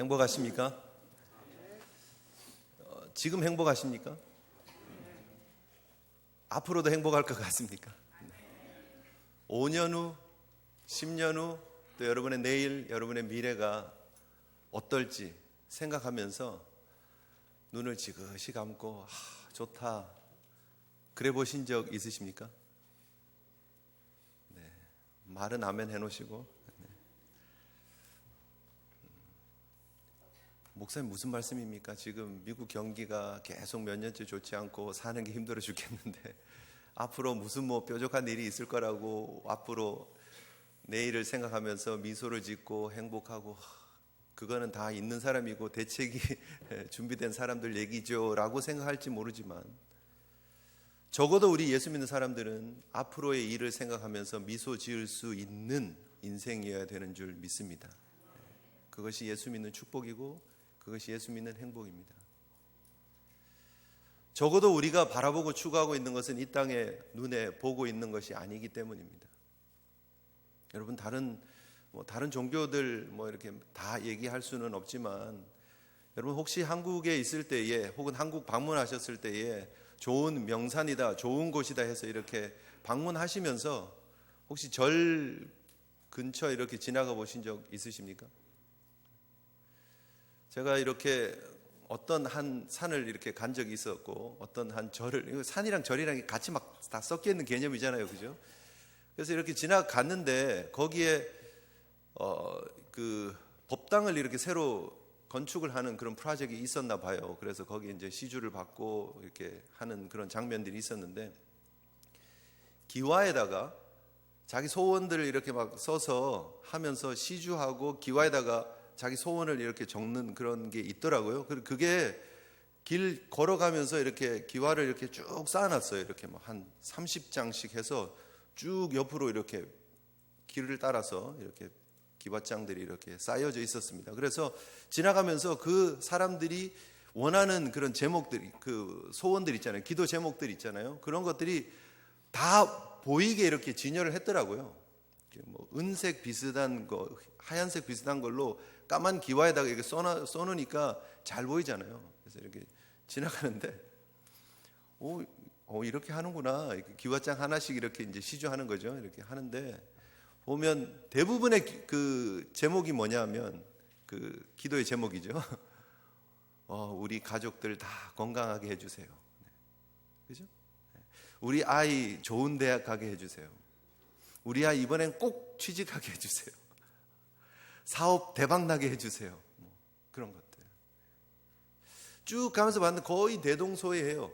행복하십니까? 지금 행복하십니까? 앞으로도 행복할 것 같습니까? 5년 후, 10년 후, 또 여러분의 내일, 여러분의 미래가 어떨지 생각하면서 눈을 지그시 감고 좋다, 그래 보신 적 있으십니까? 네, 말은 아멘 해놓으시고. 목사님 무슨 말씀입니까? 지금 미국 경기가 계속 몇 년째 좋지 않고 사는 게 힘들어 죽겠는데 앞으로 무슨 뾰족한 일이 있을 거라고 앞으로 내일을 생각하면서 미소를 짓고 행복하고 그거는 다 있는 사람이고 대책이 준비된 사람들 얘기죠 라고 생각할지 모르지만 적어도 우리 예수 믿는 사람들은 앞으로의 일을 생각하면서 미소 지을 수 있는 인생이어야 되는 줄 믿습니다. 그것이 예수 믿는 축복이고 그것이 예수 믿는 행복입니다. 적어도 우리가 바라보고 추구하고 있는 것은 이 땅에 눈에 보고 있는 것이 아니기 때문입니다. 여러분 다른 종교들 이렇게 다 얘기할 수는 없지만 여러분 혹시 한국에 있을 때에 혹은 한국 방문하셨을 때에 좋은 명산이다, 좋은 곳이다 해서 이렇게 방문하시면서 혹시 절 근처 이렇게 지나가 보신 적 있으십니까? 제가 이렇게 어떤 한 산을 이렇게 간 적이 있었고 어떤 한 절을, 산이랑 절이랑 같이 막 다 섞여 있는 개념이잖아요, 그죠? 그래서 이렇게 지나갔는데 거기에 그 법당을 이렇게 새로 건축을 하는 그런 프로젝트가 있었나 봐요. 그래서 거기 이제 시주를 받고 이렇게 하는 그런 장면들이 있었는데 기와에다가 자기 소원들을 이렇게 막 써서 하면서 시주하고 기와에다가 자기 소원을 이렇게 적는 그런 게 있더라고요. 그게 길 걸어가면서 이렇게 기와를 이렇게 쭉 쌓아놨어요. 이렇게 한 30장씩 해서 쭉 옆으로 이렇게 길을 따라서 이렇게 기와장들이 이렇게 쌓여져 있었습니다. 그래서 지나가면서 그 사람들이 원하는 그런 제목들이, 그 소원들 있잖아요. 기도 제목들 있잖아요. 그런 것들이 다 보이게 이렇게 진열을 했더라고요. 은색 비슷한 거, 하얀색 비슷한 걸로 까만 기와에다가 이렇게 써놓으니까 잘 보이잖아요. 그래서 이렇게 지나가는데, 이렇게 하는구나. 기와장 하나씩 이렇게 이제 시주하는 거죠. 이렇게 하는데, 보면 대부분의 그 제목이 뭐냐면, 그 기도의 제목이죠. 우리 가족들 다 건강하게 해주세요. 그죠? 우리 아이 좋은 대학 가게 해주세요. 우리 아이 이번엔 꼭 취직하게 해주세요. 사업 대박나게 해주세요. 그런 것들 쭉 가면서 봤는데 거의 대동소이해요.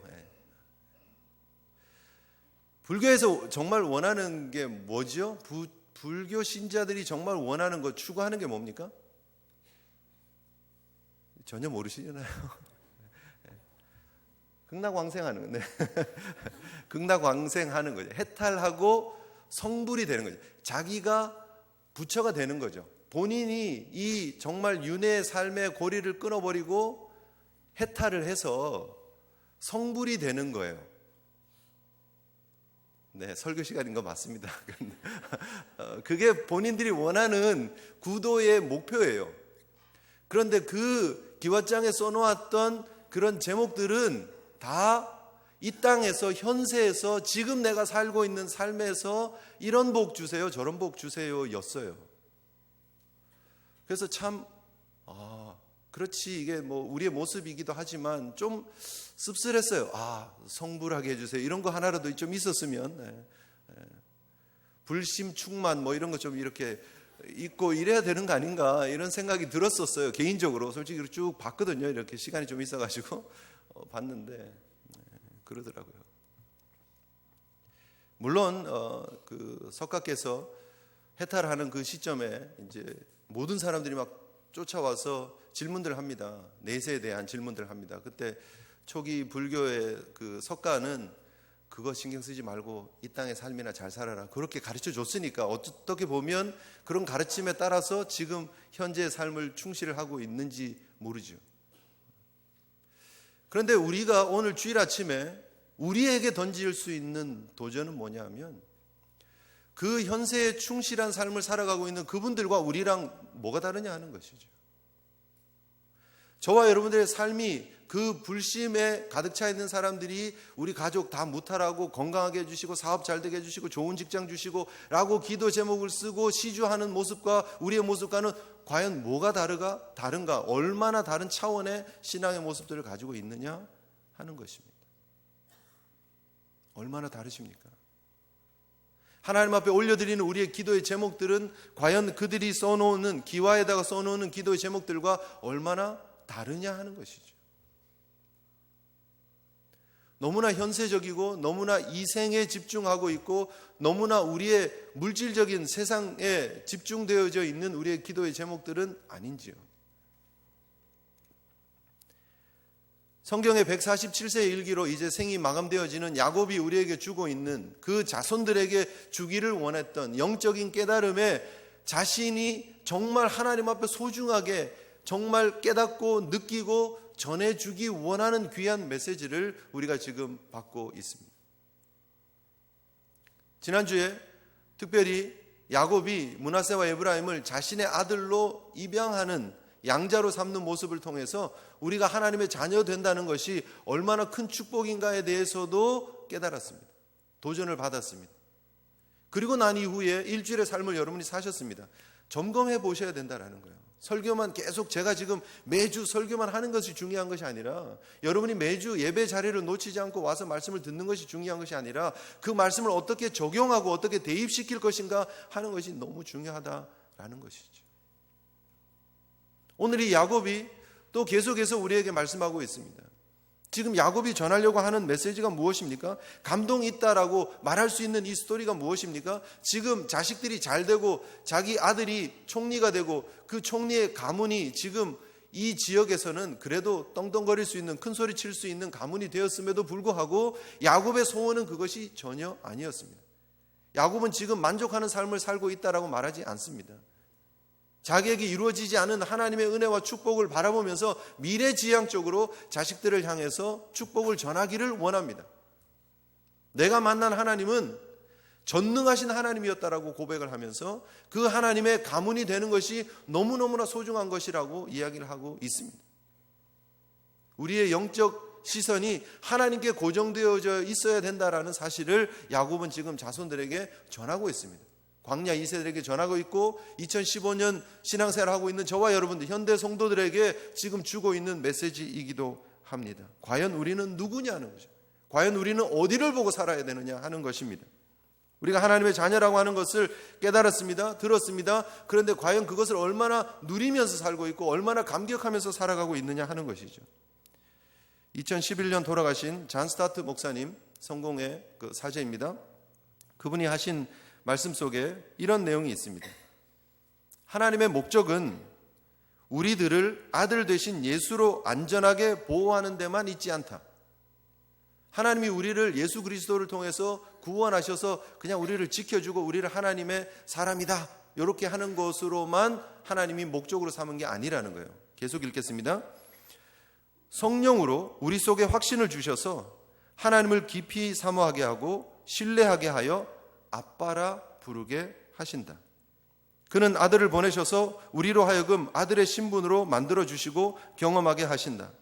불교에서 정말 원하는 게 뭐죠? 불교 신자들이 정말 원하는 것, 추구하는 게 뭡니까? 전혀 모르시잖아요. 극락왕생하는, 네. 극락왕생하는 거죠. 해탈하고 성불이 되는 거죠. 자기가 부처가 되는 거죠. 본인이 이 정말 윤회의 삶의 고리를 끊어버리고 해탈을 해서 성불이 되는 거예요. 네, 설교 시간인 거 맞습니다. 그게 본인들이 원하는 구도의 목표예요. 그런데 그 기와장에 써놓았던 그런 제목들은 다 이 땅에서, 현세에서, 지금 내가 살고 있는 삶에서 이런 복 주세요, 저런 복 주세요 였어요. 그래서 참 그렇지, 이게 우리의 모습이기도 하지만 좀 씁쓸했어요. 성불하게 해주세요, 이런 거 하나라도 좀 있었으면, 불심 충만 이런 거 좀 이렇게 있고 이래야 되는 거 아닌가, 이런 생각이 들었었어요. 개인적으로 솔직히 쭉 봤거든요. 이렇게 시간이 좀 있어가지고 봤는데 그러더라고요. 물론 그 석가께서 해탈하는 그 시점에 이제 모든 사람들이 막 쫓아와서 질문들을 합니다. 내세에 대한 질문들을 합니다. 그때 초기 불교의 그 석가는 그거 신경 쓰지 말고 이 땅의 삶이나 잘 살아라, 그렇게 가르쳐 줬으니까 어떻게 보면 그런 가르침에 따라서 지금 현재의 삶을 충실을 하고 있는지 모르죠. 그런데 우리가 오늘 주일 아침에 우리에게 던질 수 있는 도전은 뭐냐 하면 그 현세에 충실한 삶을 살아가고 있는 그분들과 우리랑 뭐가 다르냐 하는 것이죠. 저와 여러분들의 삶이 그 불심에 가득 차 있는 사람들이 우리 가족 다 무탈하고 건강하게 해주시고 사업 잘 되게 해주시고 좋은 직장 주시고 라고 기도 제목을 쓰고 시주하는 모습과 우리의 모습과는 과연 뭐가 다른가, 얼마나 다른 차원의 신앙의 모습들을 가지고 있느냐 하는 것입니다. 얼마나 다르십니까? 하나님 앞에 올려드리는 우리의 기도의 제목들은 과연 그들이 써놓는, 기와에다가 써놓는 기도의 제목들과 얼마나 다르냐 하는 것이죠. 너무나 현세적이고 너무나 이생에 집중하고 있고 너무나 우리의 물질적인 세상에 집중되어져 있는 우리의 기도의 제목들은 아닌지요. 성경의 147세 일기로 이제 생이 마감되어지는 야곱이 우리에게 주고 있는 그 자손들에게 주기를 원했던 영적인 깨달음에 자신이 정말 하나님 앞에 소중하게 정말 깨닫고 느끼고 전해주기 원하는 귀한 메시지를 우리가 지금 받고 있습니다. 지난주에 특별히 야곱이 므낫세와 에브라임을 자신의 아들로 입양하는 양자로 삼는 모습을 통해서 우리가 하나님의 자녀 된다는 것이 얼마나 큰 축복인가에 대해서도 깨달았습니다. 도전을 받았습니다. 그리고 난 이후에 일주일의 삶을 여러분이 사셨습니다. 점검해 보셔야 된다는 거예요. 설교만 계속 제가 지금 매주 설교만 하는 것이 중요한 것이 아니라 여러분이 매주 예배 자리를 놓치지 않고 와서 말씀을 듣는 것이 중요한 것이 아니라 그 말씀을 어떻게 적용하고 어떻게 대입시킬 것인가 하는 것이 너무 중요하다라는 것이죠. 오늘 이 야곱이 또 계속해서 우리에게 말씀하고 있습니다. 지금 야곱이 전하려고 하는 메시지가 무엇입니까? 감동이 있다라고 말할 수 있는 이 스토리가 무엇입니까? 지금 자식들이 잘 되고 자기 아들이 총리가 되고 그 총리의 가문이 지금 이 지역에서는 그래도 떵떵거릴 수 있는, 큰 소리 칠 수 있는 가문이 되었음에도 불구하고 야곱의 소원은 그것이 전혀 아니었습니다. 야곱은 지금 만족하는 삶을 살고 있다라고 말하지 않습니다. 자기에게 이루어지지 않은 하나님의 은혜와 축복을 바라보면서 미래지향적으로 자식들을 향해서 축복을 전하기를 원합니다. 내가 만난 하나님은 전능하신 하나님이었다라고 고백을 하면서 그 하나님의 가문이 되는 것이 너무너무나 소중한 것이라고 이야기를 하고 있습니다. 우리의 영적 시선이 하나님께 고정되어져 있어야 된다라는 사실을 야곱은 지금 자손들에게 전하고 있습니다. 광야 2세들에게 전하고 있고 2015년 신앙생활을 하고 있는 저와 여러분들 현대 성도들에게 지금 주고 있는 메시지이기도 합니다. 과연 우리는 누구냐는 거죠. 과연 우리는 어디를 보고 살아야 되느냐 하는 것입니다. 우리가 하나님의 자녀라고 하는 것을 깨달았습니다. 들었습니다. 그런데 과연 그것을 얼마나 누리면서 살고 있고 얼마나 감격하면서 살아가고 있느냐 하는 것이죠. 2011년 돌아가신 잔 스타트 목사님 성공의 그 사제입니다. 그분이 하신 말씀 속에 이런 내용이 있습니다. 하나님의 목적은 우리들을 아들 되신 예수로 안전하게 보호하는 데만 있지 않다. 하나님이 우리를 예수 그리스도를 통해서 구원하셔서 그냥 우리를 지켜주고 우리를 하나님의 사람이다 이렇게 하는 것으로만 하나님이 목적으로 삼은 게 아니라는 거예요. 계속 읽겠습니다. 성령으로 우리 속에 확신을 주셔서 하나님을 깊이 사모하게 하고 신뢰하게 하여 아빠라 부르게 하신다. 그는 아들을 보내셔서 우리로 하여금 아들의 신분으로 만들어주시고 경험하게 하신다.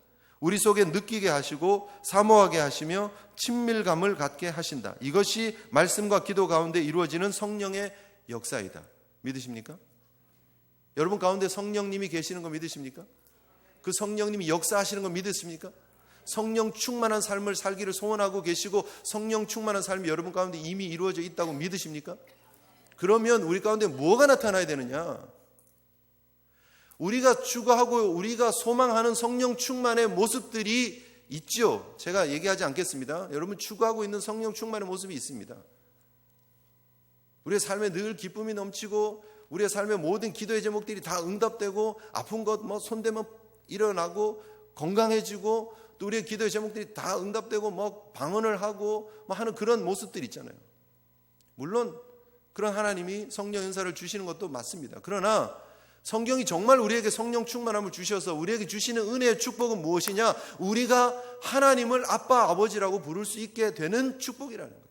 우리 속에 느끼게 하시고 사모하게 하시며 친밀감을 갖게 하신다. 이것이 말씀과 기도 가운데 이루어지는 성령의 역사이다. 믿으십니까? 여러분 가운데 성령님이 계시는 거 믿으십니까? 그 성령님이 역사하시는 거 믿으십니까? 성령 충만한 삶을 살기를 소원하고 계시고 성령 충만한 삶이 여러분 가운데 이미 이루어져 있다고 믿으십니까? 그러면 우리 가운데 뭐가 나타나야 되느냐? 우리가 추구하고 우리가 소망하는 성령 충만의 모습들이 있죠. 제가 얘기하지 않겠습니다. 여러분 추구하고 있는 성령 충만의 모습이 있습니다. 우리의 삶에 늘 기쁨이 넘치고 우리의 삶의 모든 기도의 제목들이 다 응답되고 아픈 것 손대면 일어나고 건강해지고 또 우리의 기도의 제목들이 다 응답되고 방언을 하고 하는 그런 모습들이 있잖아요. 물론 그런 하나님이 성령 은사를 주시는 것도 맞습니다. 그러나 성경이 정말 우리에게 성령 충만함을 주셔서 우리에게 주시는 은혜의 축복은 무엇이냐? 우리가 하나님을 아빠, 아버지라고 부를 수 있게 되는 축복이라는 거예요.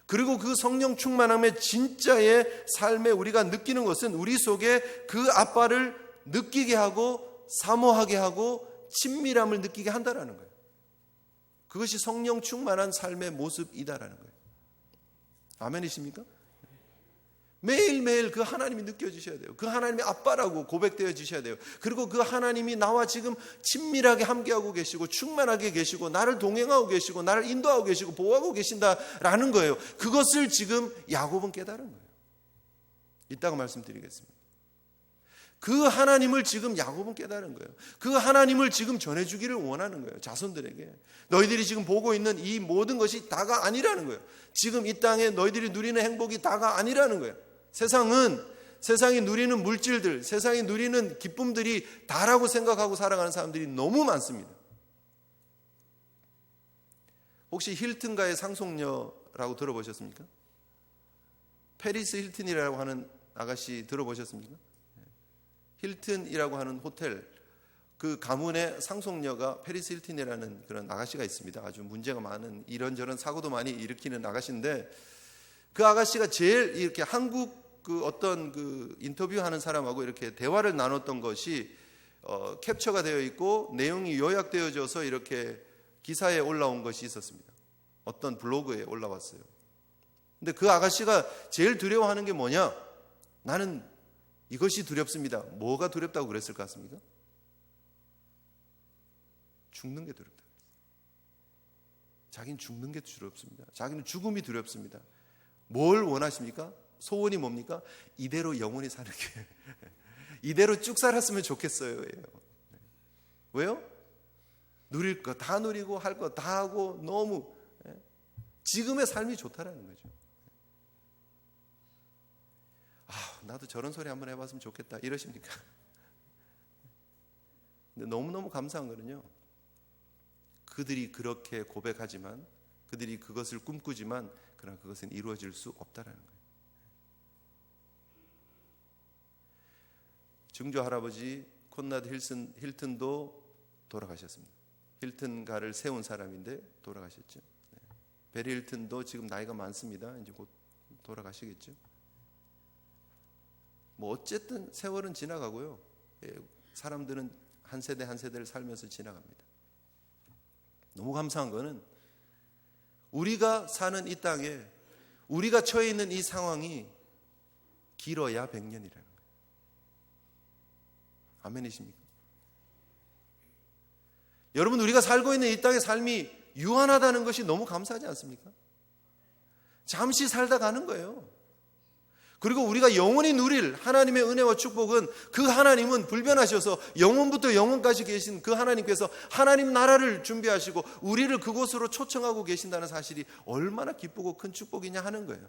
그리고 그 성령 충만함의 진짜의 삶에 우리가 느끼는 것은 우리 속에 그 아빠를 느끼게 하고 사모하게 하고 친밀함을 느끼게 한다라는 거예요. 그것이 성령 충만한 삶의 모습이다라는 거예요. 아멘이십니까? 매일매일 그 하나님이 느껴지셔야 돼요. 그 하나님이 아빠라고 고백되어 주셔야 돼요. 그리고 그 하나님이 나와 지금 친밀하게 함께하고 계시고 충만하게 계시고 나를 동행하고 계시고 나를 인도하고 계시고 보호하고 계신다라는 거예요. 그것을 지금 야곱은 깨달은 거예요. 이따가 말씀드리겠습니다. 그 하나님을 지금 야곱은 깨달은 거예요. 그 하나님을 지금 전해주기를 원하는 거예요. 자손들에게. 너희들이 지금 보고 있는 이 모든 것이 다가 아니라는 거예요. 지금 이 땅에 너희들이 누리는 행복이 다가 아니라는 거예요. 세상이 누리는 물질들, 세상이 누리는 기쁨들이 다라고 생각하고 살아가는 사람들이 너무 많습니다. 혹시 힐튼가의 상속녀라고 들어보셨습니까? 페리스 힐튼이라고 하는 아가씨 들어보셨습니까? 힐튼이라고 하는 호텔, 그 가문의 상속녀가 페리스 힐튼이라는 그런 아가씨가 있습니다. 아주 문제가 많은 이런저런 사고도 많이 일으키는 아가씨인데, 그 아가씨가 제일 이렇게 한국 그 어떤 그 인터뷰하는 사람하고 이렇게 대화를 나눴던 것이 캡처가 되어 있고 내용이 요약되어져서 이렇게 기사에 올라온 것이 있었습니다. 어떤 블로그에 올라왔어요. 근데 그 아가씨가 제일 두려워하는 게 뭐냐? 나는 이것이 두렵습니다. 뭐가 두렵다고 그랬을 것 같습니까? 죽는 게 두렵다. 자기는 죽는 게 두렵습니다. 자기는 죽음이 두렵습니다. 뭘 원하십니까? 소원이 뭡니까? 이대로 영원히 사는 게 이대로 쭉 살았으면 좋겠어요. 왜요? 누릴 거 다 누리고 할 거 다 하고 너무 지금의 삶이 좋다라는 거죠. 나도 저런 소리 한번 해봤으면 좋겠다 이러십니까? 근데 너무너무 감사한 거는요, 그들이 그렇게 고백하지만, 그들이 그것을 꿈꾸지만 그러나 그것은 이루어질 수 없다라는 거예요. 증조 할아버지 콘라드 힐튼도 돌아가셨습니다. 힐튼가를 세운 사람인데 돌아가셨죠. 베리 힐튼도 지금 나이가 많습니다. 이제 곧 돌아가시겠죠. 뭐 어쨌든 세월은 지나가고요. 사람들은 한 세대 한 세대를 살면서 지나갑니다. 너무 감사한 거는 우리가 사는 이 땅에 우리가 처해 있는 이 상황이 길어야 100년이라는 거예요. 아멘이십니까? 여러분, 우리가 살고 있는 이 땅의 삶이 유한하다는 것이 너무 감사하지 않습니까? 잠시 살다 가는 거예요. 그리고 우리가 영원히 누릴 하나님의 은혜와 축복은, 그 하나님은 불변하셔서 영원부터 영원까지 계신 그 하나님께서 하나님 나라를 준비하시고 우리를 그곳으로 초청하고 계신다는 사실이 얼마나 기쁘고 큰 축복이냐 하는 거예요.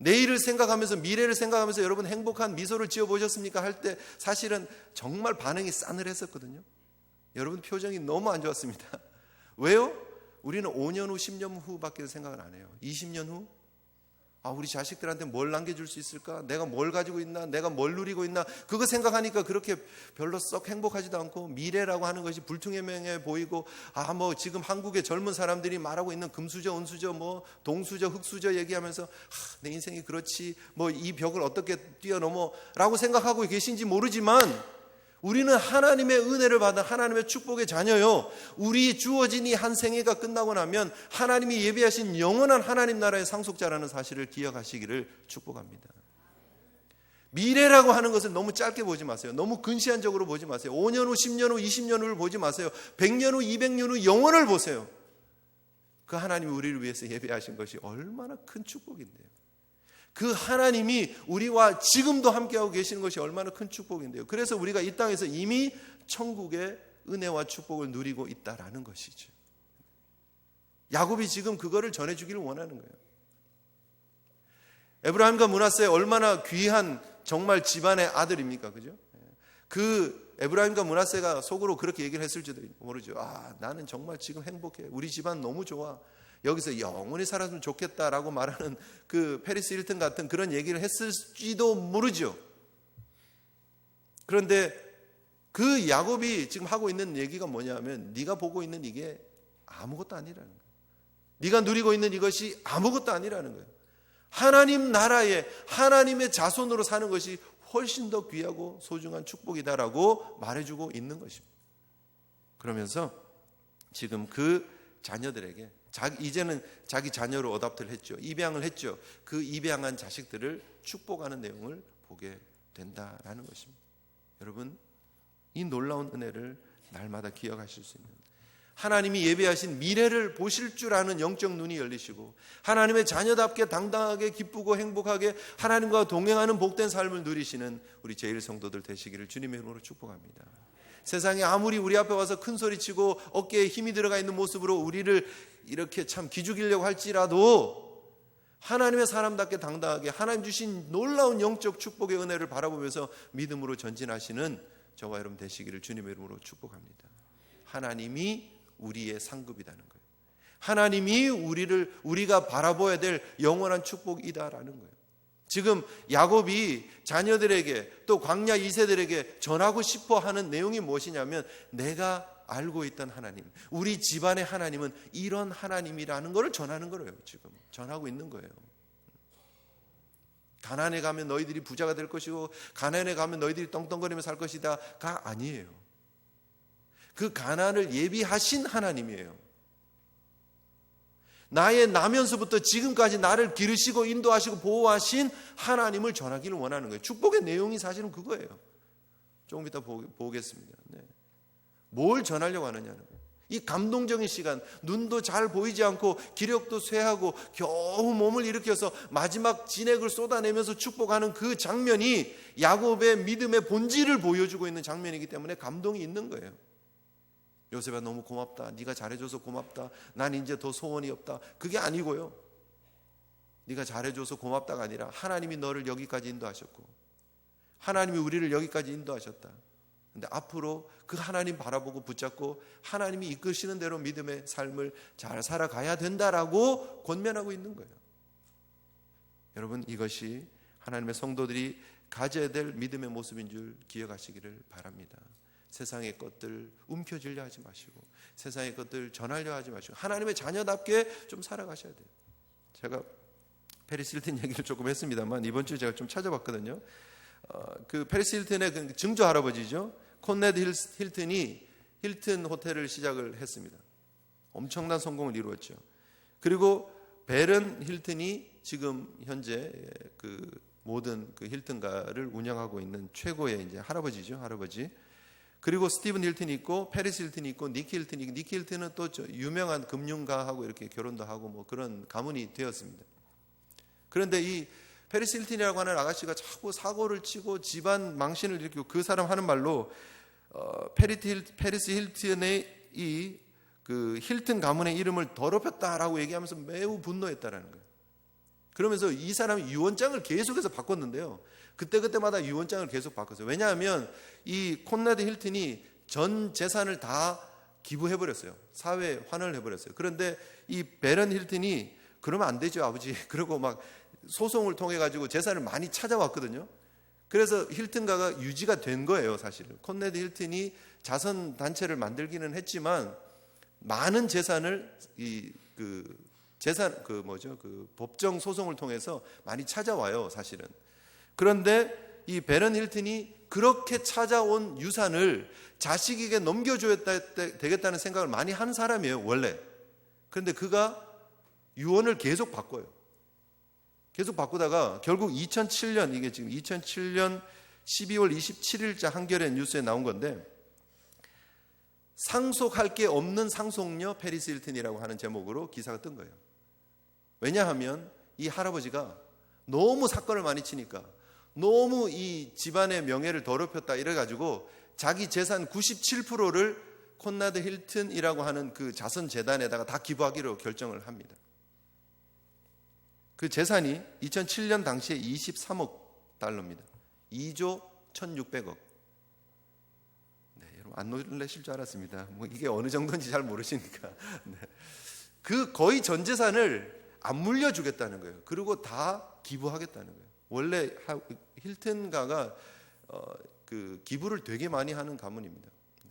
내일을 생각하면서, 미래를 생각하면서 여러분 행복한 미소를 지어보셨습니까? 할 때 사실은 정말 반응이 싸늘했었거든요. 여러분 표정이 너무 안 좋았습니다. 왜요? 우리는 5년 후, 10년 후밖에 생각을 안 해요. 20년 후? 우리 자식들한테 뭘 남겨줄 수 있을까? 내가 뭘 가지고 있나? 내가 뭘 누리고 있나? 그거 생각하니까 그렇게 별로 썩 행복하지도 않고, 미래라고 하는 것이 불투명해 보이고, 뭐 지금 한국의 젊은 사람들이 말하고 있는 금수저, 은수저, 뭐 동수저, 흑수저 얘기하면서 내 인생이 그렇지, 뭐 이 벽을 어떻게 뛰어넘어 라고 생각하고 계신지 모르지만, 우리는 하나님의 은혜를 받은 하나님의 축복의 자녀요. 우리 주어진 이 한 생애가 끝나고 나면 하나님이 예비하신 영원한 하나님 나라의 상속자라는 사실을 기억하시기를 축복합니다. 미래라고 하는 것을 너무 짧게 보지 마세요. 너무 근시안적으로 보지 마세요. 5년 후, 10년 후, 20년 후를 보지 마세요. 100년 후, 200년 후 영원을 보세요. 그 하나님이 우리를 위해서 예비하신 것이 얼마나 큰 축복인데요. 그 하나님이 우리와 지금도 함께하고 계시는 것이 얼마나 큰 축복인데요. 그래서 우리가 이 땅에서 이미 천국의 은혜와 축복을 누리고 있다라는 것이죠. 야곱이 지금 그거를 전해주기를 원하는 거예요. 에브라임과 므낫세 얼마나 귀한 정말 집안의 아들입니까? 그죠? 그 에브라임과 므낫세가 속으로 그렇게 얘기를 했을지도 모르죠. 나는 정말 지금 행복해. 우리 집안 너무 좋아. 여기서 영원히 살았으면 좋겠다라고 말하는 그 페리스 힐튼 같은 그런 얘기를 했을지도 모르죠. 그런데 그 야곱이 지금 하고 있는 얘기가 뭐냐면, 네가 보고 있는 이게 아무것도 아니라는 거예요. 네가 누리고 있는 이것이 아무것도 아니라는 거예요. 하나님 나라에 하나님의 자손으로 사는 것이 훨씬 더 귀하고 소중한 축복이다라고 말해주고 있는 것입니다. 그러면서 지금 그 자녀들에게 이제는 자기 자녀로 어답트를 했죠. 입양을 했죠. 그 입양한 자식들을 축복하는 내용을 보게 된다라는 것입니다. 여러분, 이 놀라운 은혜를 날마다 기억하실 수 있는, 하나님이 예비하신 미래를 보실 줄 아는 영적 눈이 열리시고 하나님의 자녀답게 당당하게 기쁘고 행복하게 하나님과 동행하는 복된 삶을 누리시는 우리 제1 성도들 되시기를 주님의 이름으로 축복합니다. 세상에 아무리 우리 앞에 와서 큰 소리치고 어깨에 힘이 들어가 있는 모습으로 우리를 이렇게 참 기죽이려고 할지라도 하나님의 사람답게 당당하게 하나님 주신 놀라운 영적 축복의 은혜를 바라보면서 믿음으로 전진하시는 저와 여러분 되시기를 주님의 이름으로 축복합니다. 하나님이 우리의 상급이라는 거예요. 하나님이 우리가 바라보아야 될 영원한 축복이다라는 거예요. 지금 야곱이 자녀들에게 또 광야 2세들에게 전하고 싶어 하는 내용이 무엇이냐면, 내가 알고 있던 하나님, 우리 집안의 하나님은 이런 하나님이라는 것을 전하는 거예요. 지금 전하고 있는 거예요. 가나안에 가면 너희들이 부자가 될 것이고 가나안에 가면 너희들이 떵떵거리며 살 것이다가 아니에요. 그 가나안을 예비하신 하나님이에요. 나의 나면서부터 지금까지 나를 기르시고 인도하시고 보호하신 하나님을 전하기를 원하는 거예요. 축복의 내용이 사실은 그거예요. 조금 이따 보겠습니다. 네. 뭘 전하려고 하느냐는 거예요. 이 감동적인 시간, 눈도 잘 보이지 않고 기력도 쇠하고 겨우 몸을 일으켜서 마지막 진액을 쏟아내면서 축복하는 그 장면이 야곱의 믿음의 본질을 보여주고 있는 장면이기 때문에 감동이 있는 거예요. 요셉아, 너무 고맙다. 네가 잘해줘서 고맙다. 난 이제 더 소원이 없다. 그게 아니고요. 네가 잘해줘서 고맙다가 아니라 하나님이 너를 여기까지 인도하셨고 하나님이 우리를 여기까지 인도하셨다. 근데 앞으로 그 하나님 바라보고 붙잡고 하나님이 이끄시는 대로 믿음의 삶을 잘 살아가야 된다라고 권면하고 있는 거예요. 여러분, 이것이 하나님의 성도들이 가져야 될 믿음의 모습인 줄 기억하시기를 바랍니다. 세상의 것들 움켜쥐려 하지 마시고 세상의 것들 전하려 하지 마시고 하나님의 자녀답게 좀 살아가셔야 돼요. 제가 페리스 힐튼 얘기를 조금 했습니다만 이번 주에 제가 좀 찾아봤거든요. 그 페리스 힐튼의 그 증조 할아버지죠. 콘네드 힐튼이 힐튼 호텔을 시작을 했습니다. 엄청난 성공을 이루었죠. 그리고 베런 힐튼이 지금 현재 그 모든 그 힐튼가를 운영하고 있는 최고의 이제 할아버지죠. 할아버지. 그리고 스티븐 힐튼이 있고 페리스 힐튼이 있고 니키 힐튼이 있고, 니키 힐튼은 또 유명한 금융가하고 이렇게 결혼도 하고 뭐 그런 가문이 되었습니다. 그런데 이 페리스 힐튼이라고 하는 아가씨가 자꾸 사고를 치고 집안 망신을 일으키고, 그 사람 하는 말로 페리스 힐튼의 이 그 힐튼 가문의 이름을 더럽혔다라고 얘기하면서 매우 분노했다라는 거예요. 그러면서 이 사람이 유언장을 계속해서 바꿨는데요. 그때마다 유언장을 계속 바꿨어요. 왜냐하면 이 콘라드 힐튼이 전 재산을 다 기부해버렸어요. 사회에 환원을 해버렸어요. 그런데 이 베런 힐튼이 그러면 안 되죠, 아버지. 그러고 막 소송을 통해 가지고 재산을 많이 찾아왔거든요. 그래서 힐튼가가 유지가 된 거예요, 사실은. 콘라드 힐튼이 자선 단체를 만들기는 했지만 많은 재산을 법정 소송을 통해서 많이 찾아와요, 사실은. 그런데 이 베런 힐튼이 그렇게 찾아온 유산을 자식에게 넘겨줘야 되겠다는 생각을 많이 한 사람이에요, 원래. 그런데 그가 유언을 계속 바꿔요. 계속 바꾸다가 결국 2007년, 이게 지금 2007년 12월 27일자 한겨레 뉴스에 나온 건데, 상속할 게 없는 상속녀 페리스 힐튼이라고 하는 제목으로 기사가 뜬 거예요. 왜냐하면 이 할아버지가 너무 사건을 많이 치니까, 너무 이 집안의 명예를 더럽혔다 이래가지고 자기 재산 97%를 콘라드 힐튼이라고 하는 그 자선재단에다가 다 기부하기로 결정을 합니다. 그 재산이 2007년 당시에 23억 달러입니다. 2조 1600억. 네, 여러분 안 놀라실 줄 알았습니다. 뭐 이게 어느 정도인지 잘 모르시니까. 네. 그 거의 전 재산을 안 물려주겠다는 거예요. 그리고 다 기부하겠다는 거예요. 원래 힐튼가가 그 기부를 되게 많이 하는 가문입니다. 네.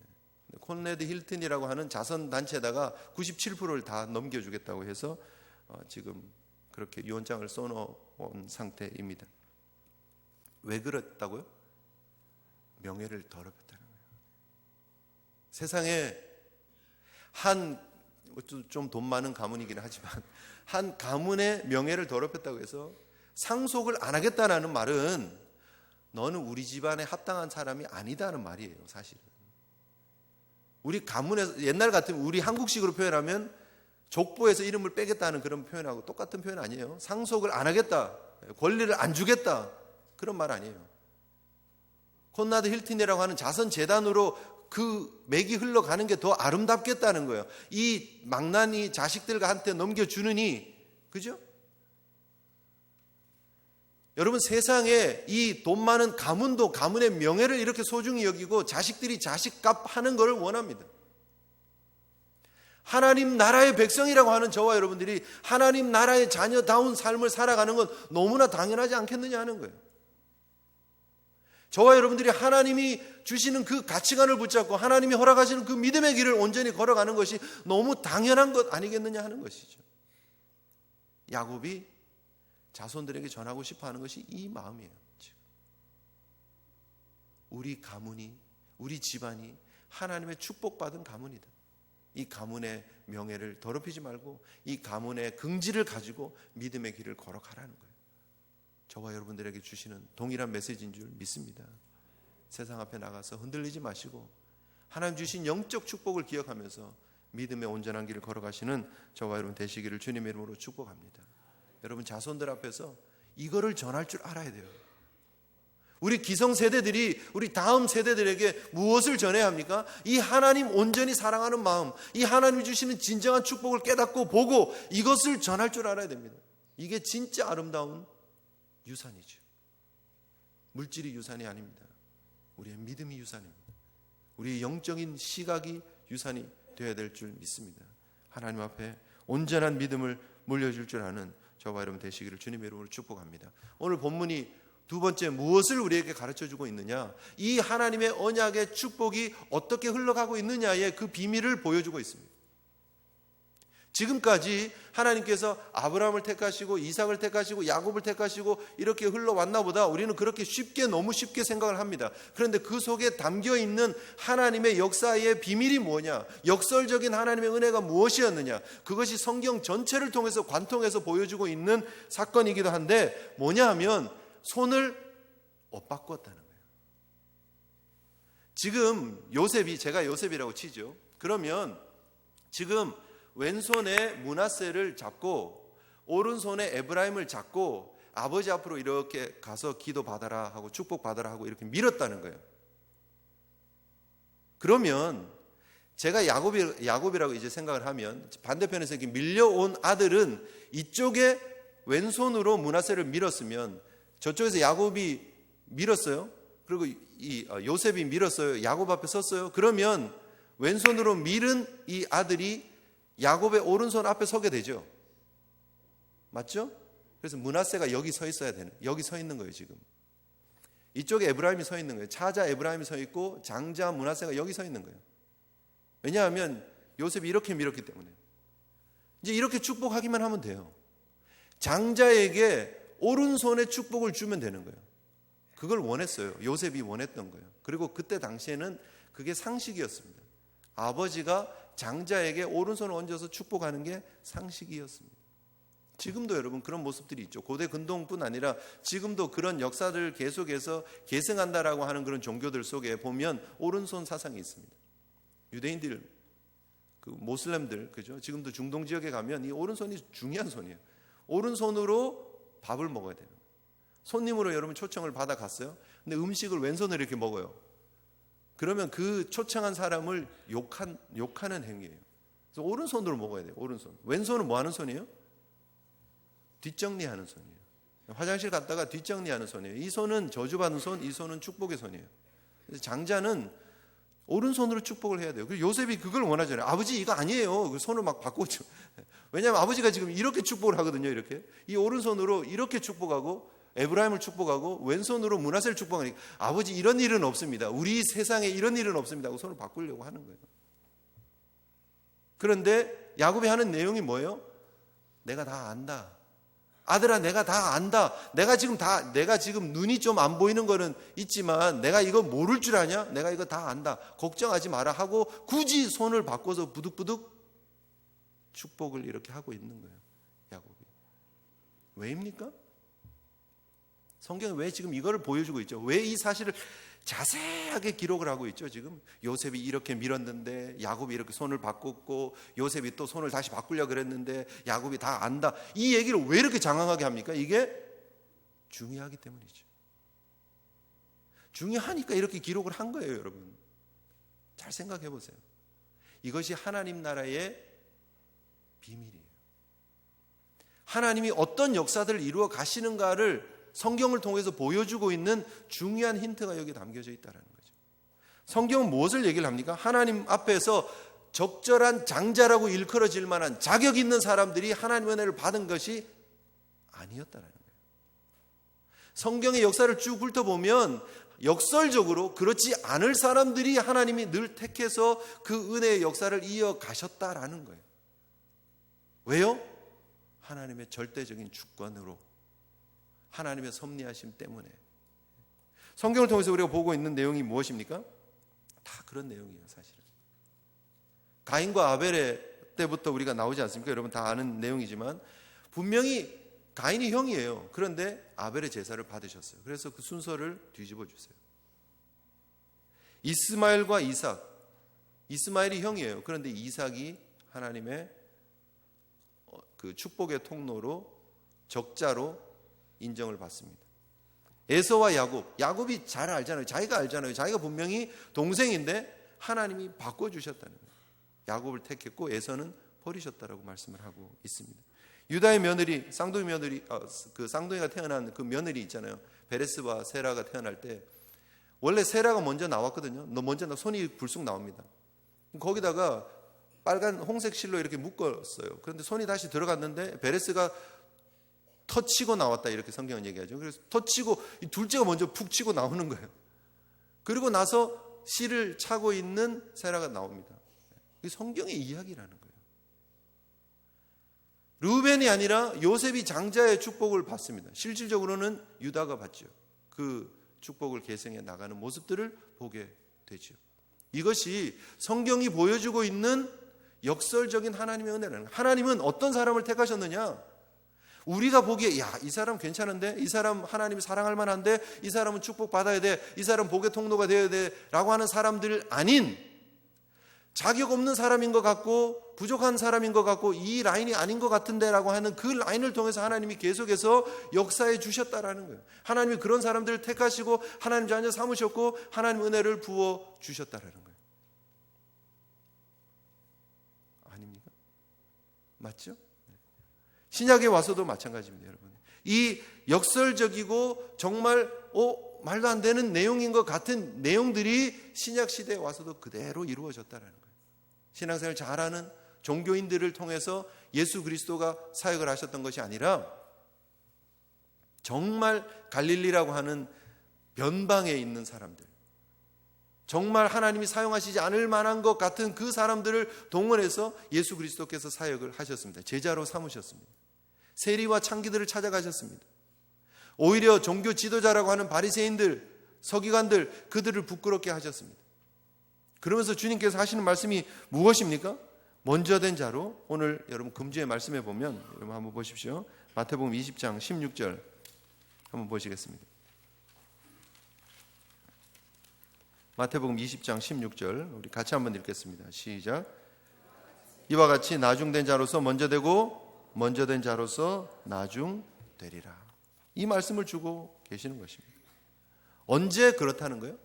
콘라드 힐튼이라고 하는 자선 단체에다가 97%를 다 넘겨주겠다고 해서 지금 그렇게 유언장을 써놓은 상태입니다. 왜 그랬다고요? 명예를 더럽혔다는 거예요. 세상에 좀 돈 많은 가문이긴 하지만 한 가문의 명예를 더럽혔다고 해서 상속을 안 하겠다는 말은 너는 우리 집안에 합당한 사람이 아니다는 말이에요. 사실은 우리 가문에서 옛날 같으면 우리 한국식으로 표현하면 족보에서 이름을 빼겠다는 그런 표현하고 똑같은 표현 아니에요. 상속을 안 하겠다, 권리를 안 주겠다, 그런 말 아니에요. 콘라드 힐튼이라고 하는 자선 재단으로 그 맥이 흘러가는 게 더 아름답겠다는 거예요. 이 망나니 자식들한테 넘겨주느니, 그죠? 여러분, 세상에 이 돈 많은 가문도 가문의 명예를 이렇게 소중히 여기고 자식들이 자식값 하는 것을 원합니다. 하나님 나라의 백성이라고 하는 저와 여러분들이 하나님 나라의 자녀다운 삶을 살아가는 건 너무나 당연하지 않겠느냐 하는 거예요. 저와 여러분들이 하나님이 주시는 그 가치관을 붙잡고 하나님이 허락하시는 그 믿음의 길을 온전히 걸어가는 것이 너무 당연한 것 아니겠느냐 하는 것이죠. 야곱이 자손들에게 전하고 싶어 하는 것이 이 마음이에요. 우리 가문이, 우리 집안이 하나님의 축복받은 가문이다. 이 가문의 명예를 더럽히지 말고 이 가문의 긍지를 가지고 믿음의 길을 걸어가라는 거예요. 저와 여러분들에게 주시는 동일한 메시지인 줄 믿습니다. 세상 앞에 나가서 흔들리지 마시고 하나님 주신 영적 축복을 기억하면서 믿음의 온전한 길을 걸어가시는 저와 여러분 되시기를 주님의 이름으로 축복합니다. 여러분 자손들 앞에서 이거를 전할 줄 알아야 돼요. 우리 기성세대들이 우리 다음 세대들에게 무엇을 전해야 합니까? 이 하나님 온전히 사랑하는 마음, 이 하나님이 주시는 진정한 축복을 깨닫고 보고 이것을 전할 줄 알아야 됩니다. 이게 진짜 아름다운 유산이죠. 물질이 유산이 아닙니다. 우리의 믿음이 유산입니다. 우리의 영적인 시각이 유산이 되어야 될 줄 믿습니다. 하나님 앞에 온전한 믿음을 물려줄 줄 아는 저와 여러분 되시기를 주님의 이름으로 축복합니다. 오늘 본문이 두 번째 무엇을 우리에게 가르쳐주고 있느냐, 이 하나님의 언약의 축복이 어떻게 흘러가고 있느냐의 그 비밀을 보여주고 있습니다. 지금까지 하나님께서 아브라함을 택하시고 이삭을 택하시고 야곱을 택하시고 이렇게 흘러왔나 보다 우리는 그렇게 너무 쉽게 생각을 합니다. 그런데 그 속에 담겨있는 하나님의 역사의 비밀이 뭐냐, 역설적인 하나님의 은혜가 무엇이었느냐, 그것이 성경 전체를 통해서 관통해서 보여주고 있는 사건이기도 한데 뭐냐 하면 손을 엇바꿨다는 거예요. 지금 요셉이, 제가 요셉이라고 치죠. 그러면 지금 왼손에 므낫세를 잡고 오른손에 에브라임을 잡고 아버지 앞으로 이렇게 가서 기도 받아라 하고 축복 받아라 하고 이렇게 밀었다는 거예요. 그러면 제가 야곱이라고 이제 생각을 하면 반대편에서 이렇게 밀려온 아들은 이쪽에 왼손으로 므낫세를 밀었으면 저쪽에서 야곱이 밀었어요. 그리고 요셉이 밀었어요. 야곱 앞에 섰어요. 그러면 왼손으로 밀은 이 아들이 야곱의 오른손 앞에 서게 되죠. 맞죠? 그래서 므낫세가 여기 서 있어야 되는, 여기 서 있는 거예요. 지금 이쪽에 에브라임이 서 있는 거예요. 차자 에브라임이 서 있고 장자 므낫세가 여기 서 있는 거예요. 왜냐하면 요셉이 이렇게 밀었기 때문에. 이제 이렇게 축복하기만 하면 돼요. 장자에게 오른손에 축복을 주면 되는 거예요. 그걸 원했어요. 요셉이 원했던 거예요. 그리고 그때 당시에는 그게 상식이었습니다. 아버지가 장자에게 오른손을 얹어서 축복하는 게 상식이었습니다. 지금도 여러분 그런 모습들이 있죠. 고대 근동뿐 아니라 지금도 그런 역사를 계속해서 계승한다라고 하는 그런 종교들 속에 보면 오른손 사상이 있습니다. 유대인들, 그 모슬렘들, 그죠? 지금도 중동 지역에 가면 이 오른손이 중요한 손이에요. 오른손으로 밥을 먹어야 돼요. 손님으로 여러분 초청을 받아 갔어요. 근데 음식을 왼손으로 이렇게 먹어요. 그러면 그 초청한 사람을 욕하는 행위예요. 그래서 오른손으로 먹어야 돼요. 오른손. 왼손은 뭐 하는 손이에요? 뒷정리하는 손이에요. 화장실 갔다가 뒷정리하는 손이에요. 이 손은 저주받은 손, 이 손은 축복의 손이에요. 그래서 장자는 오른손으로 축복을 해야 돼요. 그리고 요셉이 그걸 원하잖아요. 아버지 이거 아니에요. 그 손을 막 바꾸죠. 왜냐하면 아버지가 지금 이렇게 축복을 하거든요. 이렇게 이 오른손으로 이렇게 축복하고 에브라임을 축복하고 왼손으로 므낫세를 축복하니까 아버지 이런 일은 없습니다. 우리 세상에 이런 일은 없습니다 하고 손을 바꾸려고 하는 거예요. 그런데 야곱이 하는 내용이 뭐예요? 내가 다 안다. 아들아, 내가 다 안다. 내가 지금 눈이 좀 안 보이는 거는 있지만 내가 이거 모를 줄 아냐? 내가 이거 다 안다. 걱정하지 마라 하고 굳이 손을 바꿔서 부득부득 축복을 이렇게 하고 있는 거예요, 야곱이. 왜입니까? 성경이 왜 지금 이거를 보여주고 있죠? 왜 이 사실을 자세하게 기록을 하고 있죠? 지금 요셉이 이렇게 밀었는데 야곱이 이렇게 손을 바꿨고, 요셉이 또 손을 다시 바꾸려고 그랬는데 야곱이 다 안다. 이 얘기를 왜 이렇게 장황하게 합니까? 이게 중요하기 때문이죠. 중요하니까 이렇게 기록을 한 거예요, 여러분. 잘 생각해 보세요. 이것이 하나님 나라의 비밀이에요. 하나님이 어떤 역사들을 이루어 가시는가를 성경을 통해서 보여주고 있는 중요한 힌트가 여기 담겨져 있다는 거죠. 성경은 무엇을 얘기를 합니까? 하나님 앞에서 적절한 장자라고 일컬어질 만한 자격 있는 사람들이 하나님의 은혜를 받은 것이 아니었다는 거예요. 성경의 역사를 쭉 훑어보면 역설적으로 그렇지 않을 사람들이 하나님이 늘 택해서 그 은혜의 역사를 이어가셨다라는 거예요. 왜요? 하나님의 절대적인 주권으로, 하나님의 섭리하심 때문에. 성경을 통해서 우리가 보고 있는 내용이 무엇입니까? 다 그런 내용이에요, 사실은. 가인과 아벨의 때부터 우리가 나오지 않습니까? 여러분 다 아는 내용이지만 분명히 가인이 형이에요. 그런데 아벨의 제사를 받으셨어요. 그래서 그 순서를 뒤집어 주세요. 이스마엘과 이삭, 이스마엘이 형이에요. 그런데 이삭이 하나님의 그 축복의 통로로, 적자로 인정을 받습니다. 에서와 야곱, 야곱이 잘 알잖아요. 자기가 알잖아요. 자기가 분명히 동생인데 하나님이 바꿔주셨다는 거예요. 야곱을 택했고 에서는 버리셨다라고 말씀을 하고 있습니다. 유다의 며느리, 쌍둥이 며느리, 그 쌍둥이가 태어난 그 며느리 있잖아요. 베레스와 세라가 태어날 때 원래 세라가 먼저 나왔거든요. 먼저 손이 불쑥 나옵니다. 거기다가 빨간 홍색 실로 이렇게 묶었어요. 그런데 손이 다시 들어갔는데 베레스가 터치고 나왔다, 이렇게 성경은 얘기하죠. 그래서 터치고, 이 둘째가 먼저 푹 치고 나오는 거예요. 그리고 나서 실을 차고 있는 세라가 나옵니다. 이게 성경의 이야기라는 거예요. 르우벤이 아니라 요셉이 장자의 축복을 받습니다. 실질적으로는 유다가 받죠. 그 축복을 계승해 나가는 모습들을 보게 되죠. 이것이 성경이 보여주고 있는 역설적인 하나님의 은혜라는 거예요. 하나님은 어떤 사람을 택하셨느냐? 우리가 보기에 이 사람 괜찮은데, 이 사람 하나님이 사랑할 만한데, 이 사람은 축복받아야 돼, 이 사람 복의 통로가 되어야 돼 라고 하는 사람들 아닌, 자격 없는 사람인 것 같고 부족한 사람인 것 같고 이 라인이 아닌 것 같은데 라고 하는 그 라인을 통해서 하나님이 계속해서 역사해 주셨다라는 거예요. 하나님이 그런 사람들을 택하시고 하나님 자녀 삼으셨고 하나님 은혜를 부어 주셨다라는 거예요. 아닙니까? 맞죠? 신약에 와서도 마찬가지입니다, 여러분. 이 역설적이고 정말 말도 안 되는 내용인 것 같은 내용들이 신약 시대에 와서도 그대로 이루어졌다는 거예요. 신앙생활 잘하는 종교인들을 통해서 예수 그리스도가 사역을 하셨던 것이 아니라 정말 갈릴리라고 하는 변방에 있는 사람들, 정말 하나님이 사용하시지 않을 만한 것 같은 그 사람들을 동원해서 예수 그리스도께서 사역을 하셨습니다. 제자로 삼으셨습니다. 세리와 창기들을 찾아가셨습니다. 오히려 종교 지도자라고 하는 바리새인들, 서기관들, 그들을 부끄럽게 하셨습니다. 그러면서 주님께서 하시는 말씀이 무엇입니까? 먼저 된 자로, 오늘 여러분 금주의 말씀에 보면 여러분 한번 보십시오. 마태복음 20장 16절 한번 보시겠습니다. 마태복음 20장 16절 우리 같이 한번 읽겠습니다. 시작. 이와 같이 나중된 자로서 먼저 되고 먼저 된 자로서 나중되리라. 이 말씀을 주고 계시는 것입니다. 언제 그렇다는 거예요?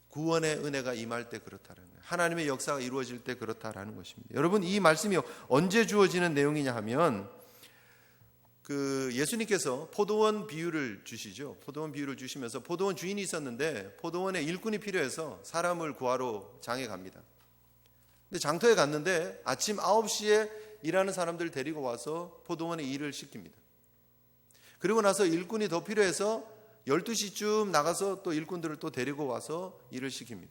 구원의 은혜가 임할 때 그렇다는 거예요. 하나님의 역사가 이루어질 때 그렇다라는 것입니다. 여러분, 이 말씀이 언제 주어지는 내용이냐 하면 예수님께서 포도원 비유를 주시죠. 포도원 비유를 주시면서 포도원 주인이 있었는데 포도원에 일꾼이 필요해서 사람을 구하러 장에 갑니다. 근데 장터에 갔는데 아침 9시에 일하는 사람들을 데리고 와서 포도원에 일을 시킵니다. 그리고 나서 일꾼이 더 필요해서 12시쯤 나가서 또 일꾼들을 또 데리고 와서 일을 시킵니다.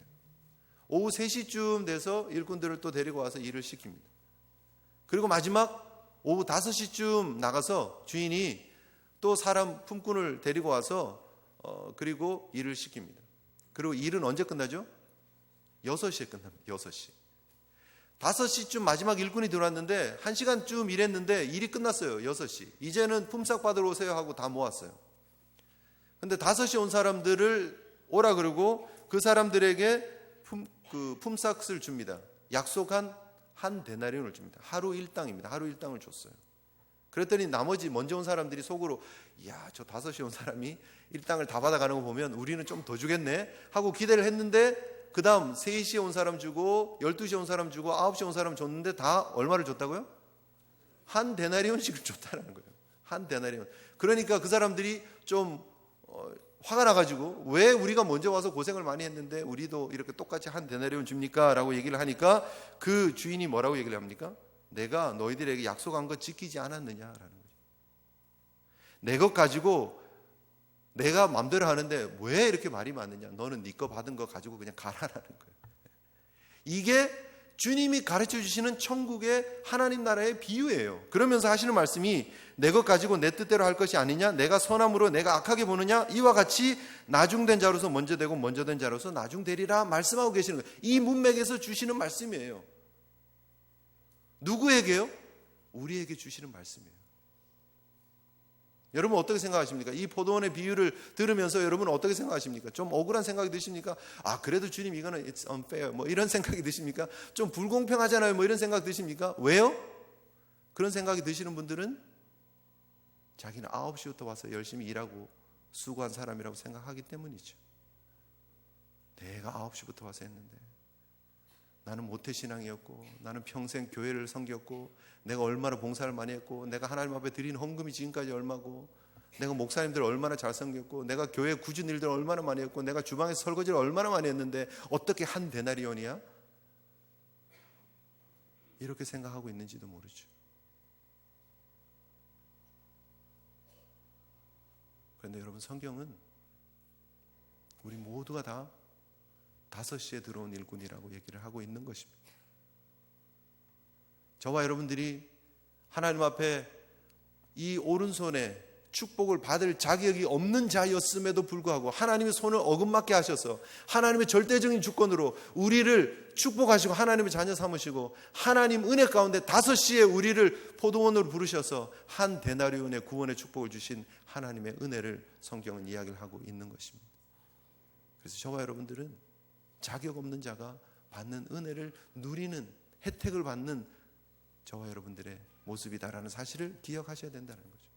오후 3시쯤 돼서 일꾼들을 또 데리고 와서 일을 시킵니다. 그리고 마지막 오후 5시쯤 나가서 주인이 또 사람 품꾼을 데리고 와서 그리고 일을 시킵니다. 그리고 일은 언제 끝나죠? 6시에 끝납니다. 6시. 5시쯤 마지막 일꾼이 들어왔는데 1시간쯤 일했는데 일이 끝났어요. 6시. 이제는 품삯 받으러 오세요 하고 다 모았어요. 근데 5시에 온 사람들을 오라 그러고 그 사람들에게 품삯을 줍니다. 약속한 한 데나리온을 줍니다. 하루 일당입니다. 하루 일당을 줬어요. 그랬더니 나머지 먼저 온 사람들이 속으로 이야, 저 5시에 온 사람이 일당을 다 받아가는 거 보면 우리는 좀 더 주겠네 하고 기대를 했는데 그 다음 3시에 온 사람 주고 12시에 온 사람 주고 9시에 온 사람 줬는데 다 얼마를 줬다고요? 한 데나리온씩을 줬다는 거예요. 한 데나리온. 그러니까 그 사람들이 좀 화가 나가지고 왜 우리가 먼저 와서 고생을 많이 했는데 우리도 이렇게 똑같이 한 데나리온 줍니까? 라고 얘기를 하니까 그 주인이 뭐라고 얘기를 합니까? 내가 너희들에게 약속한 거 지키지 않았느냐라는 거죠. 내 것 가지고 내가 마음대로 하는데 왜 이렇게 말이 많느냐? 너는 네 거 받은 거 가지고 그냥 가라라는 거예요. 이게 주님이 가르쳐 주시는 천국의 하나님 나라의 비유예요. 그러면서 하시는 말씀이 내 것 가지고 내 뜻대로 할 것이 아니냐? 내가 선함으로 내가 악하게 보느냐? 이와 같이 나중된 자로서 먼저 되고 먼저 된 자로서 나중되리라 말씀하고 계시는 거예요. 이 문맥에서 주시는 말씀이에요. 누구에게요? 우리에게 주시는 말씀이에요. 여러분 어떻게 생각하십니까? 이 포도원의 비유를 들으면서 여러분 어떻게 생각하십니까? 좀 억울한 생각이 드십니까? 아, 그래도 주님 이거는 it's unfair 뭐 이런 생각이 드십니까? 좀 불공평하잖아요 뭐 이런 생각 드십니까? 왜요? 그런 생각이 드시는 분들은 자기는 9시부터 와서 열심히 일하고 수고한 사람이라고 생각하기 때문이죠. 내가 9시부터 와서 했는데 나는 모태신앙이었고 나는 평생 교회를 섬겼고 내가 얼마나 봉사를 많이 했고 내가 하나님 앞에 드린 헌금이 지금까지 얼마고 내가 목사님들 얼마나 잘 섬겼고 내가 교회 굳은 일들 얼마나 많이 했고 내가 주방에서 설거지를 얼마나 많이 했는데 어떻게 한 데나리온이야? 이렇게 생각하고 있는지도 모르죠. 그런데 여러분 성경은 우리 모두가 다 5시에 들어온 일꾼이라고 얘기를 하고 있는 것입니다. 저와 여러분들이 하나님 앞에 이 오른손에 축복을 받을 자격이 없는 자였음에도 불구하고 하나님의 손을 어긋맞게 하셔서 하나님의 절대적인 주권으로 우리를 축복하시고 하나님의 자녀 삼으시고 하나님 은혜 가운데 5시에 우리를 포도원으로 부르셔서 한 데나리온의 구원의 축복을 주신 하나님의 은혜를 성경은 이야기를 하고 있는 것입니다. 그래서 저와 여러분들은 자격 없는 자가 받는 은혜를 누리는 혜택을 받는 저와 여러분들의 모습이다라는 사실을 기억하셔야 된다는 거죠.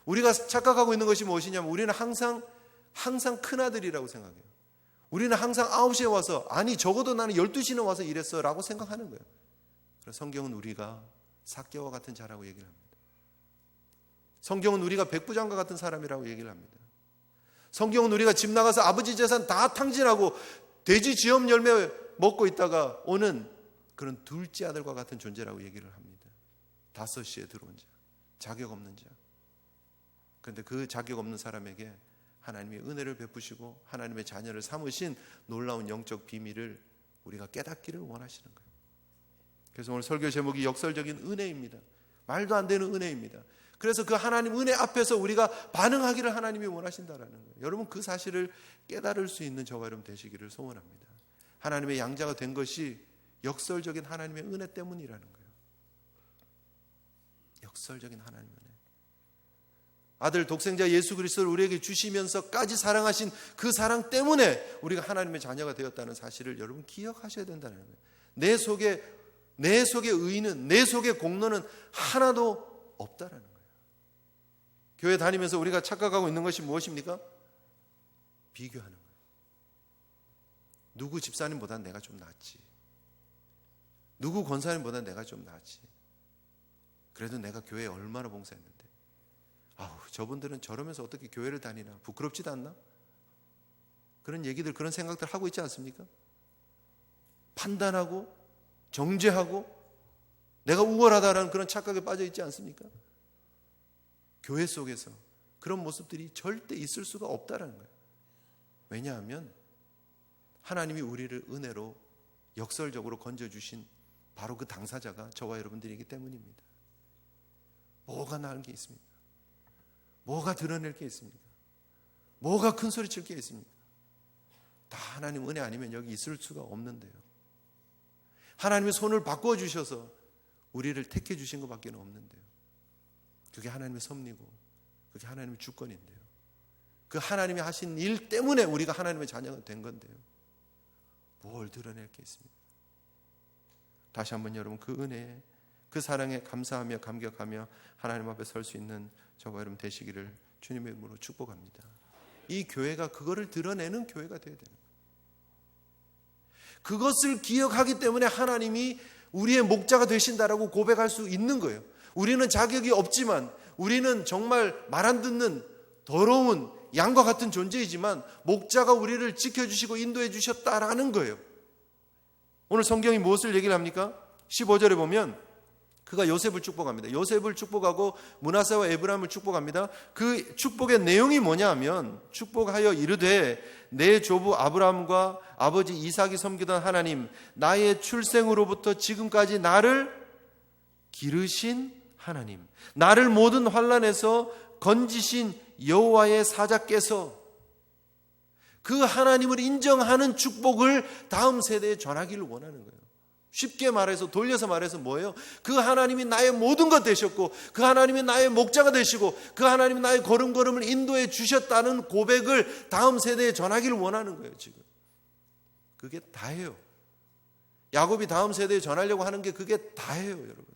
우리가 착각하고 있는 것이 무엇이냐면 우리는 항상 큰아들이라고 생각해요. 우리는 항상 9시에 와서 아니 적어도 나는 12시는 와서 일했어 라고 생각하는 거예요. 그래서 성경은 우리가 삭개와 같은 자라고 얘기를 합니다. 성경은 우리가 백부장과 같은 사람이라고 얘기를 합니다. 성경은 우리가 집 나가서 아버지 재산 다 탕진하고 돼지 지엄 열매 먹고 있다가 오는 그런 둘째 아들과 같은 존재라고 얘기를 합니다. 5시에 들어온 자, 자격 없는 자. 그런데 그 자격 없는 사람에게 하나님의 은혜를 베푸시고 하나님의 자녀를 삼으신 놀라운 영적 비밀을 우리가 깨닫기를 원하시는 거예요. 그래서 오늘 설교 제목이 역설적인 은혜입니다. 말도 안 되는 은혜입니다. 그래서 그 하나님 은혜 앞에서 우리가 반응하기를 하나님이 원하신다라는 거예요. 여러분 그 사실을 깨달을 수 있는 저와 여러분 되시기를 소원합니다. 하나님의 양자가 된 것이 역설적인 하나님의 은혜 때문이라는 거예요. 역설적인 하나님의 은혜. 아들 독생자 예수 그리스도를 우리에게 주시면서까지 사랑하신 그 사랑 때문에 우리가 하나님의 자녀가 되었다는 사실을 여러분 기억하셔야 된다는 거예요. 내 속에 의의는, 내 속에 공로는 하나도 없다라는 거예요. 교회 다니면서 우리가 착각하고 있는 것이 무엇입니까? 비교하는 거예요. 누구 집사님보다는 내가 좀 낫지. 누구 권사님보다는 내가 좀 낫지. 그래도 내가 교회에 얼마나 봉사했는데. 아우, 저분들은 저러면서 어떻게 교회를 다니나. 부끄럽지도 않나? 그런 얘기들, 그런 생각들 하고 있지 않습니까? 판단하고 정죄하고 내가 우월하다라는 그런 착각에 빠져 있지 않습니까? 교회 속에서 그런 모습들이 절대 있을 수가 없다라는 거예요. 왜냐하면 하나님이 우리를 은혜로 역설적으로 건져주신 바로 그 당사자가 저와 여러분들이기 때문입니다. 뭐가 나은 게 있습니까? 뭐가 드러낼 게 있습니까? 뭐가 큰 소리 칠 게 있습니까? 다 하나님 은혜 아니면 여기 있을 수가 없는데요. 하나님의 손을 바꿔 주셔서 우리를 택해 주신 것밖에 없는데요. 그게 하나님의 섭리고 그게 하나님의 주권인데요. 그 하나님이 하신 일 때문에 우리가 하나님의 자녀가 된 건데요. 뭘 드러낼 게 있습니까? 다시 한번 여러분 그 은혜에 그 사랑에 감사하며 감격하며 하나님 앞에 설 수 있는 저와 여러분 되시기를 주님의 이름으로 축복합니다. 이 교회가 그거를 드러내는 교회가 되어야 되는 거예요. 그것을 기억하기 때문에 하나님이 우리의 목자가 되신다라고 고백할 수 있는 거예요. 우리는 자격이 없지만 우리는 정말 말 안 듣는 더러운 양과 같은 존재이지만 목자가 우리를 지켜주시고 인도해 주셨다라는 거예요. 오늘 성경이 무엇을 얘기를 합니까? 15절에 보면 그가 요셉을 축복합니다. 요셉을 축복하고 므낫세와 에브라임을 축복합니다. 그 축복의 내용이 뭐냐 하면 축복하여 이르되 내 조부 아브라함과 아버지 이삭이 섬기던 하나님 나의 출생으로부터 지금까지 나를 기르신 하나님 나를 모든 환난에서 건지신 여호와의 사자께서 그 하나님을 인정하는 축복을 다음 세대에 전하기를 원하는 거예요. 쉽게 말해서 돌려서 말해서 뭐예요? 그 하나님이 나의 모든 것 되셨고 그 하나님이 나의 목자가 되시고 그 하나님이 나의 걸음걸음을 인도해 주셨다는 고백을 다음 세대에 전하기를 원하는 거예요. 지금 그게 다예요. 야곱이 다음 세대에 전하려고 하는 게 그게 다예요. 여러분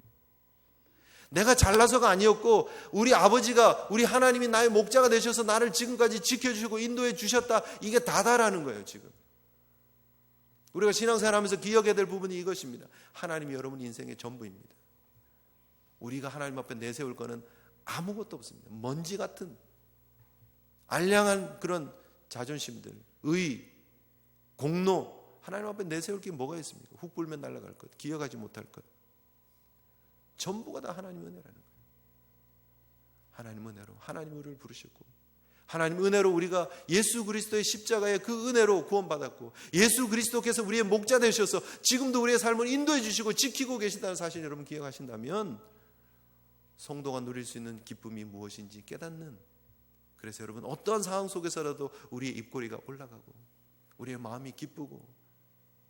내가 잘나서가 아니었고 우리 아버지가 우리 하나님이 나의 목자가 되셔서 나를 지금까지 지켜주시고 인도해 주셨다. 이게 다다라는 거예요. 지금 우리가 신앙생활하면서 기억해야 될 부분이 이것입니다. 하나님이 여러분 인생의 전부입니다. 우리가 하나님 앞에 내세울 거는 아무것도 없습니다. 먼지 같은 알량한 그런 자존심들, 의, 공로 하나님 앞에 내세울 게 뭐가 있습니까? 훅 불면 날아갈 것, 기억하지 못할 것 전부가 다 하나님 은혜라는 거예요. 하나님 은혜로 하나님 우리를 부르셨고 하나님 은혜로 우리가 예수 그리스도의 십자가의 그 은혜로 구원받았고 예수 그리스도께서 우리의 목자 되셔서 지금도 우리의 삶을 인도해 주시고 지키고 계신다는 사실 여러분 기억하신다면 성도가 누릴 수 있는 기쁨이 무엇인지 깨닫는 그래서 여러분 어떠한 상황 속에서라도 우리의 입꼬리가 올라가고 우리의 마음이 기쁘고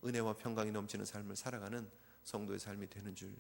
은혜와 평강이 넘치는 삶을 살아가는 성도의 삶이 되는 줄